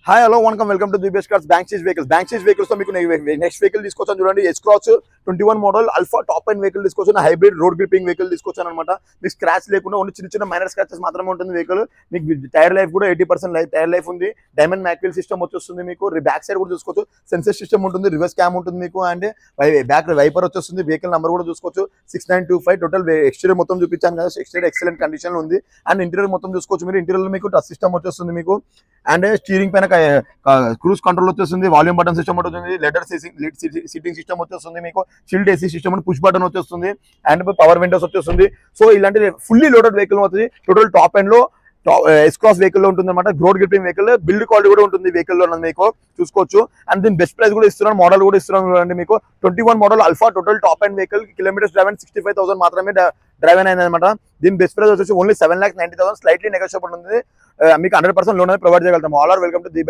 Hi hello vanakkam welcome to the best cars బ్యాంక్సీస్ vehicles. బ్యాంక్సీస్ vehicles తో మీకు నెక్స్ట్ వెహికల్ తీసుకొచ్చాను చూడండి. S-Cross 21 model alpha top and vehicle తీసుకొచ్చాను. హైబ్రిడ్ రోడ్ గ్రిపింగ్ వెహికల్ తీసుకొచ్చాను అనమాట. మీకు స్క్రాచ్ లేకుండా ఓన్లీ చిన్న చిన్న మైనర్ స్క్రాచెస్ మాత్రమే ఉంటుంది వెహికల్. మీకు టైర్ లైఫ్ కూడా 80% టైర్ లైఫ్ ఉంది. డైమండ్ మ్యాక్విల్ సిస్టమ్ వచ్చేస్తుంది. మీకు బ్యాక్ సైడ్ కూడా చూసుకోవచ్చు. సెన్సర్ సిస్టమ్ ఉంటుంది, రివర్స్ క్యామ్ ఉంటుంది మీకు, అండ్ బ్యాక్ వైపర్ వచ్చేస్తుంది. వెహికల్ నెంబర్ కూడా చూసుకోవచ్చు 6925. టోటల్ ఎక్స్టీరియర్ మొత్తం చూపించాను కదా, ఎక్స్టీరియర్ ఎక్సలెంట్ కండిషన్ లో ఉంది. అండ్ ఇంటీరియర్ మొత్తం చూసుకోవచ్చు మీరు. ఇంటీరియర్ మీకు టచ్ సిస్టమ్ వచ్చేస్తుంది మీకు, అండ్ స్టీరింగ్ పైన క్రూజ్ కంట్రోల్ వచ్చేస్తుంది. వాల్యూమ్ బటన్ సిస్టమ్ వచ్చేస్తుంది. లెదర్ సీటింగ్ సిస్టమ్ వచ్చేస్తుంది మీకు. Chilled AC system, push button వచ్చేస్తుంది, అండ్ పవర్ విండోస్ వచ్చేస్తుంది. సో ఇలాంటి ఫుల్లీ లోడెడ్ వెహికల్ అవుతుంది. టోటల్ టాప్ ఎండ్ లో S-Cross వెహికల్ లో ఉంటుంది అనమాట. Road gripping vehicle, build quality కూడా ఉంటుంది వెహికల్ లో మీకు చూసుకోవచ్చు. అండ్ దీని బెస్ట్ ప్రైస్ కూడా ఇస్తున్నాను, మోడల్ కూడా ఇస్తున్నాను చూడండి మీకు. 21 model alpha total top and vehicle. Kilometres drive 65,000 మాత్రమే డ్రైవ్ అయింది అనమాట. దీని బెస్ట్ ప్రైస్ వచ్చేసి ఓన్లీ 7,90,000. స్లైట్లీ నెగోషియబుల్ ఉంది. మీకు 100% లోన్ అనేది ప్రొవైడ్ చేయగలుగుతాం. All are welcome to the